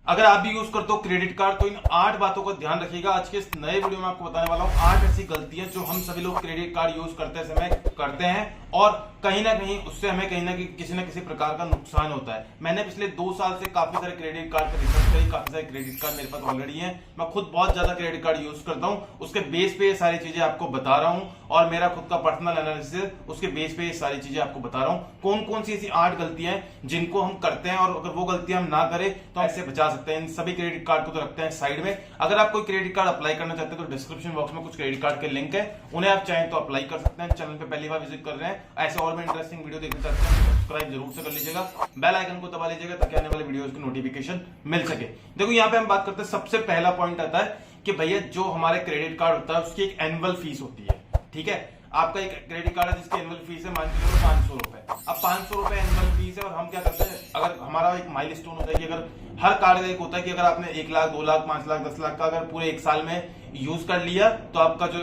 अगर आप भी यूज करते हो क्रेडिट कार्ड तो इन 8 बातों का ध्यान रखिएगा। आज के इस नए वीडियो में आपको बताने वाला हूं 8 ऐसी गलतियां जो हम सभी लोग क्रेडिट कार्ड यूज करते समय करते हैं और कहीं ना कहीं उससे हमें कहीं ना कहीं किसी ना किसी प्रकार का नुकसान होता है। मैंने पिछले 2 साल से काफी सारे क्रेडिट कार्ड पर रिसर्च करी, काफी सारे क्रेडिट कार्ड मेरे पास ऑलरेडी है। मैं खुद बहुत ज्यादा क्रेडिट कार्ड यूज करता हूं, उसके बेस पे ये सारी चीजें आपको बता रहा हूं और मेरा खुद का पर्सनल एनालिसिस उसके बेस पे ये सारी चीजें आपको बता रहा हूं। कौन कौन सी ऐसी 8 गलतियां हैं जिनको हम करते हैं और अगर वो गलतियां हम ना करें तो हम इससे बचा सकते हैं। इन सभी क्रेडिट कार्ड को तो रखते हैं साइड में। अगर आप कोई क्रेडिट कार्ड अप्लाई करना चाहते हैं तो डिस्क्रिप्शन बॉक्स में कुछ क्रेडिट कार्ड के लिंक है, उन्हें आप चाहें तो अप्लाई कर सकते हैं। चैनल पे पहली बार विजिट कर रहे हैं, ऐसे और भी इंटरेस्टिंग वीडियो देखना चाहते हैं तो सब्सक्राइब जरूर से कर लीजिएगा, बेल आइकन को दबा लीजिएगा ताकि आने वाले वीडियोस की नोटिफिकेशन मिल सके। देखो यहाँ पे हम बात करते हैं, सबसे पहला पॉइंट आता है कि भैया जो हमारे क्रेडिट कार्ड होता है उसकी एक एनुअल फीस होती है। ठीक है, आपका एक क्रेडिट कार्ड है जिसकी एनुअल फीस है मान के चलो 500 रुपए। अब 500 रुपए एनुअल फीस है और हम क्या करते हैं, अगर हमारा एक माइलस्टोन होता है कि अगर हर कार्ड का एक होता है कि अगर आपने 1 लाख 2 लाख 5 लाख 10 लाख का अगर पूरे 1 साल में यूज कर लिया तो आपका जो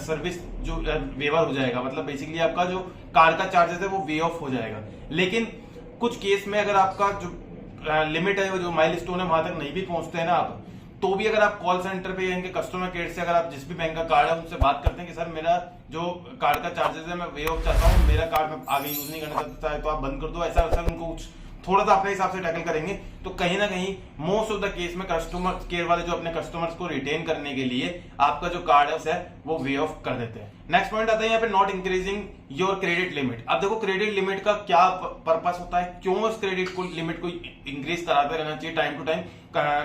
सर्विस जो वेवर हो जाएगा, मतलब बेसिकली आपका जो कार्ड का चार्जेस है वो वे ऑफ हो जाएगा। लेकिन कुछ केस में अगर आपका जो लिमिट है वो जो माइलस्टोन है वहां तक नहीं भी पहुंचते हैं ना आप, तो भी अगर आप कॉल सेंटर पे या इनके कस्टमर केयर से अगर आप जिस भी बैंक का कार्ड है उनसे बात करते हैं कि सर मेरा जो कार्ड का चार्जेस है मैं वे ऑफ चाहता हूँ, मेरा कार्ड मैं आगे यूज नहीं करना चाहता है तो आप बंद कर दो, ऐसा वैसा उनको थोड़ा सा अपने हिसाब से टैकल करेंगे तो कहीं ना कहीं मोस्ट ऑफ द केस में कस्टमर केयर वाले जो अपने कस्टमर्स को रिटेन करने के लिए आपका जो कार्ड है वो वे ऑफ कर देते हैं। नेक्स्ट पॉइंट आता है यहाँ पे not increasing your credit limit. अब देखो क्रेडिट लिमिट का क्या पर्पस होता है, क्यों उस क्रेडिट को लिमिट को इंक्रीज कराते रहना चाहिए time to time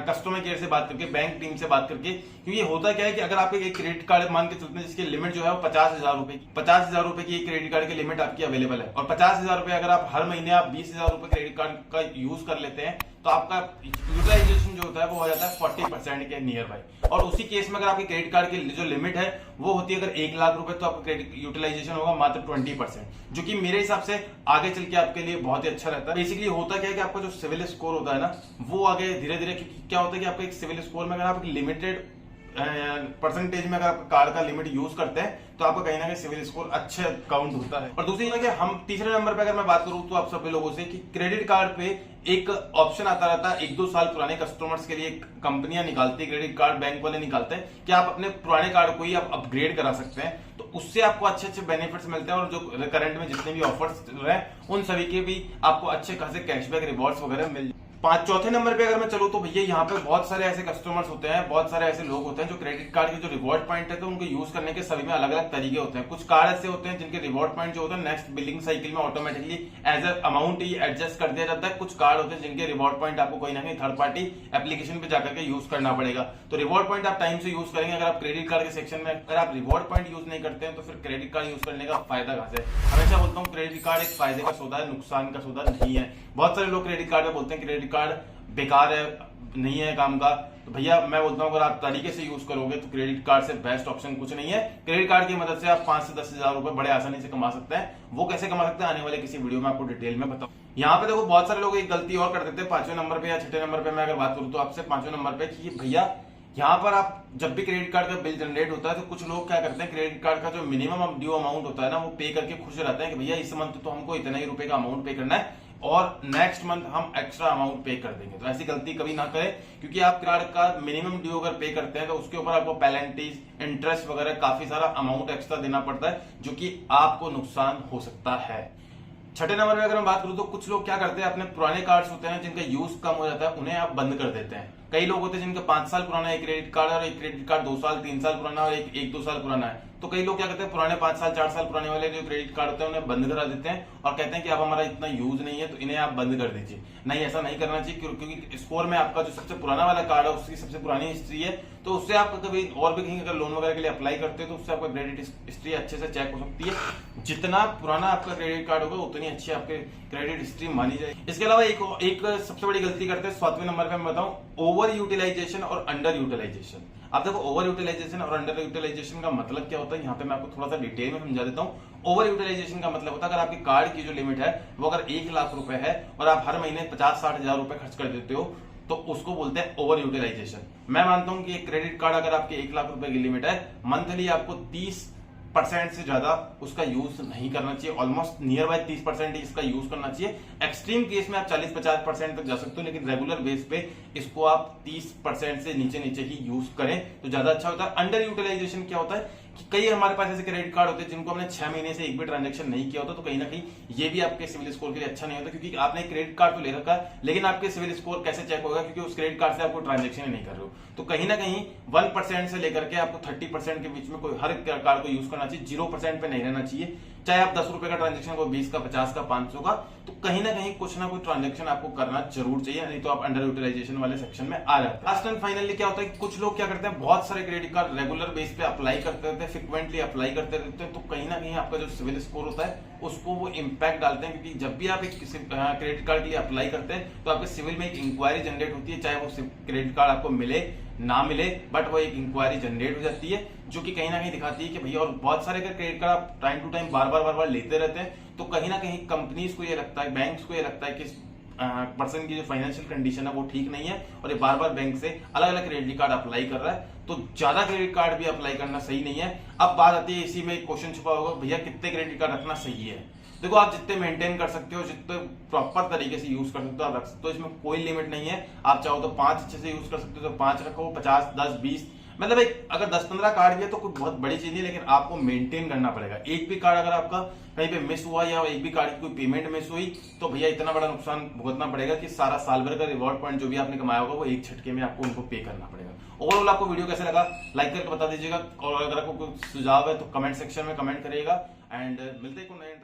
customer care से बात करके, बैंक टीम से बात करके। क्योंकि होता क्या है कि अगर आपके एक क्रेडिट कार्ड मान के चलते हैं जिसकी लिमिट जो है वो 50,000 रुपए की 50,000 रुपए की क्रेडिट कार्ड की लिमिट आपकी अवेलेबल है और 50,000 रुपए अगर आप हर महीने आप 20,000 रुपए क्रेडिट कार्ड का यूज कर लेते हैं तो आपका यूटिलाइजेशन जो होता है वो हो जाता है 40% के नियर बाई। और उसी केस में अगर आपके क्रेडिट कार्ड की जो लिमिट है वो होती है अगर 1 लाख रुपए तो आपका क्रेडिट यूटिलाइजेशन होगा मात्र 20%, जो कि मेरे हिसाब से आगे चल के आपके लिए बहुत ही अच्छा रहता है। बेसिकली होता क्या है कि आपका जो सिविल स्कोर होता है ना वो आगे धीरे धीरे, क्या होता है कि आपका एक सिविल स्कोर में अगर आप लिमिटेड परसेंटेज में अगर आप कार्ड का लिमिट यूज करते हैं तो आपका कहीं ना कहीं सिविल स्कोर अच्छे काउंट होता है। और दूसरी जगह हम तीसरे नंबर पे अगर मैं बात करूं तो आप सभी लोगों से कि क्रेडिट कार्ड पे एक ऑप्शन आता रहता है 1-2 साल पुराने कस्टमर्स के लिए कंपनियां निकालती है, क्रेडिट कार्ड बैंक वाले निकालते हैं कि आप अपने पुराने कार्ड को ही आप अपग्रेड करा सकते हैं, तो उससे आपको अच्छे अच्छे बेनिफिट्स मिलते हैं और जो करंट में जितने भी ऑफर्स हैं उन सभी के भी आपको अच्छे खासे कैशबैक रिवॉर्ड्स वगैरह मिल। चौथे नंबर पे अगर मैं चलूं तो भैया यहाँ पे बहुत सारे ऐसे कस्टमर्स होते हैं, बहुत सारे ऐसे लोग होते हैं जो क्रेडिट कार्ड के जो रिवॉर्ड पॉइंट है तो उनको यूज करने के सभी में अलग अलग तरीके होते हैं। कुछ कार्ड ऐसे होते हैं जिनके रिवॉर्ड पॉइंट जो होता है नेक्स्ट बिलिंग साइकिल में ऑटोमेटिकली एज अ अमाउंट ही एडजस्ट कर दिया जाता है। कुछ कार्ड होते हैं जिनके रिवॉर्ड पॉइंट आपको कोई ना कहीं थर्ड पार्टी एप्लीकेशन पे जाकर के यूज करना पड़ेगा। तो रिवॉर्ड पॉइंट आप टाइम से यूज करेंगे। अगर आप क्रेडिट कार्ड के सेक्शन में अगर आप रिवॉर्ड पॉइंट यूज नहीं करते हैं तो फिर क्रेडिट कार्ड यूज करने का फायदा कहां से। हमेशा बोलता हूँ क्रेडिट कार्ड एक फायदे का सौदा है, नुकसान का सौदा नहीं है। बहुत सारे लोग क्रेडिट कार्ड में बोलते हैं क्रेडिट कार्ड बेकार है, नहीं है काम का, तो भैया मैं बोलता हूं अगर आप तरीके से यूज करोगे तो क्रेडिट कार्ड से बेस्ट ऑप्शन कुछ नहीं है। क्रेडिट कार्ड की मदद से आप 5 से 10,000 रुपए बड़े आसानी से कमा सकते हैं। वो कैसे कमा सकते हैं आने वाले किसी वीडियो में आपको डिटेल में बताऊं। यहाँ पे देखो बहुत सारे लोग एक गलती और कर देते हैं 5वें नंबर पे या 6ठे नंबर पे मैं अगर बात करूं तो आपसे 5वें नंबर पे कि भैया यहाँ पर आप जब भी क्रेडिट कार्ड का बिल जनरेट होता है तो कुछ लोग क्या करते हैं क्रेडिट कार्ड का जो मिनिमम ड्यू अमाउंट होता है ना वो पे करके खुश रहते हैं कि भैया इस मंथ तो हमको इतना ही रुपए का अमाउंट पे करना है और नेक्स्ट मंथ हम एक्स्ट्रा अमाउंट पे कर देंगे। तो ऐसी गलती कभी ना करें क्योंकि आप कार्ड का मिनिमम ड्यू अगर पे करते हैं तो उसके ऊपर आपको पेनल्टीज, इंटरेस्ट वगैरह काफी सारा अमाउंट एक्स्ट्रा देना पड़ता है जो कि आपको नुकसान हो सकता है। 6ठे नंबर पे अगर मैं बात करूं तो कुछ लोग क्या करते हैं अपने पुराने कार्ड्स होते हैं जिनका यूज कम हो जाता है उन्हें आप बंद कर देते हैं। कई लोग होते हैं जिनका 5 साल पुराना एक क्रेडिट कार्ड है और एक क्रेडिट कार्ड 2 साल 3 साल पुराना और एक 2 साल पुराना है, तो कई लोग क्या करते हैं पुराने 5 साल 4 साल पुराने वाले जो क्रेडिट कार्ड होते हैं उन्हें बंद करा देते हैं और कहते हैं कि अब हमारा इतना यूज नहीं है तो इन्हें आप बंद कर दीजिए। नहीं, ऐसा नहीं करना चाहिए क्योंकि स्कोर में आपका जो सबसे पुराना वाला कार्ड है उसकी सबसे पुरानी हिस्ट्री है, तो उससे आप कभी और भी कहीं अगर लोन वगैरह के लिए अप्लाई करते हैं तो उससे आपका क्रेडिट हिस्ट्री अच्छे से चेक हो सकती है। जितना पुराना आपका क्रेडिट कार्ड होगा उतनी अच्छी आपके क्रेडिट हिस्ट्री मानी जाएगी। इसके अलावा एक सबसे बड़ी गलती करते हैं 7वें नंबर पे मैं बताऊं ओवर यूटिलाइजेशन और अंडर यूटिलाइजेशन। आप देखो ओवर यूटिलाइजेशन और अंडर यूटिलाइजेशन का मतलब क्या होता है यहाँ पे मैं आपको थोड़ा सा डिटेल में समझा देता हूँ। ओवर यूटिलाइजेशन का मतलब होता है अगर आपकी कार्ड की जो लिमिट है वो अगर 1 लाख रुपए है और आप हर महीने 50-60 हजार रुपए खर्च कर देते हो तो उसको बोलते हैं ओवर यूटिलाइजेशन। मैं मानता हूं कि एक क्रेडिट कार्ड अगर आपके 1 लाख रुपए की लिमिट है, मंथली आपको 30 30% से ज्यादा उसका यूज नहीं करना चाहिए। ऑलमोस्ट नियर बाय 30% ही इसका यूज करना चाहिए। एक्सट्रीम केस में आप 40-50% तक जा सकते हो, लेकिन रेगुलर बेस पे इसको आप 30% से नीचे नीचे ही यूज करें तो ज्यादा अच्छा होता है। अंडर यूटिलाइजेशन क्या होता है कि कई हमारे पास ऐसे क्रेडिट कार्ड होते हैं जिनको हमने 6 महीने से एक भी ट्रांजैक्शन नहीं किया होता, तो कहीं ना कहीं ये भी आपके सिविल स्कोर के लिए अच्छा नहीं होता, क्योंकि आपने क्रेडिट कार्ड तो ले रखा है लेकिन आपके सिविल स्कोर कैसे चेक होगा, क्योंकि उस क्रेडिट कार्ड से आपको ट्रांजैक्शन ही नहीं कर रहे हो। तो कहीं ना कहीं 1% से लेकर के आपको 30% के बीच में कोई हर कार्ड को यूज करना चाहिए, 0% पे नहीं रहना चाहिए। चाहे आप 10 रुपए का ट्रांजेक्शन को 20 का, 50 का, 500 का, तो कहीं ना कहीं कुछ ना कुछ ट्रांजेक्शन आपको करना जरूर चाहिए, नहीं तो आप अंडर यूटिलाइजेशन वाले सेक्शन में आ जाते हैं। लास्ट एंड फाइनली क्या होता है कि कुछ लोग क्या करते हैं, बहुत सारे क्रेडिट कार्ड रेगुलर बेस पे अप्लाई करते रहते हैं, फ्रिक्वेंटली अप्लाई करते रहते हैं, तो कहीं ना कहीं आपका जो सिविल स्कोर होता है उसको वो इम्पैक्ट डालते हैं। क्योंकि जब भी आप एक क्रेडिट कार्ड के लिए अप्लाई करते हैं तो आपके सिविल में एक इंक्वायरी जनरेट होती है, चाहे वो क्रेडिट कार्ड आपको मिले ना मिले, बट वो एक इंक्वायरी जनरेट हो जाती है जो कि कहीं ना कहीं दिखाती है कि भैया, और बहुत सारे क्रेडिट कार्ड आप टाइम टू टाइम बार बार लेते रहते हैं, तो कहीं ना कहीं कंपनीज को ये लगता है, बैंक्स को ये लगता है कि पर्सन की जो फाइनेंशियल कंडीशन है वो ठीक नहीं है और ये बार बार बैंक से अलग अलग क्रेडिट कार्ड अप्लाई कर रहा है, तो ज्यादा क्रेडिट कार्ड भी अप्लाई करना सही नहीं है। अब बात आती है, इसी में एक क्वेश्चन छुपा होगा, भैया कितने क्रेडिट कार्ड रखना सही है। देखो, आप जितने मेंटेन कर सकते हो, जितने प्रॉपर तरीके से यूज कर सकते हो आप रख सकते हो, इसमें कोई लिमिट नहीं है। आप चाहो तो 5 अच्छे से यूज कर सकते हो तो 5 रखो, 50, 10, 20, मतलब एक अगर 10-15 कार्ड भी है तो कोई बहुत बड़ी चीज नहीं, लेकिन आपको मेंटेन करना पड़ेगा। एक भी कार्ड अगर आपका कहीं पे मिस हुआ या एक भी कार्ड की कोई पेमेंट मिस हुई तो भैया इतना बड़ा नुकसान भुगतना पड़ेगा कि सारा साल भर का रिवॉर्ड पॉइंट जो भी आपने कमाया होगा वो एक झटके में आपको उनको पे करना पड़ेगा। ओवरऑल आपको वीडियो कैसा लगा लाइक करके बता दीजिएगा, और अगर आपको कोई सुझाव है तो कमेंट सेक्शन में कमेंट करिएगा, एंड मिलते हैं कोई नए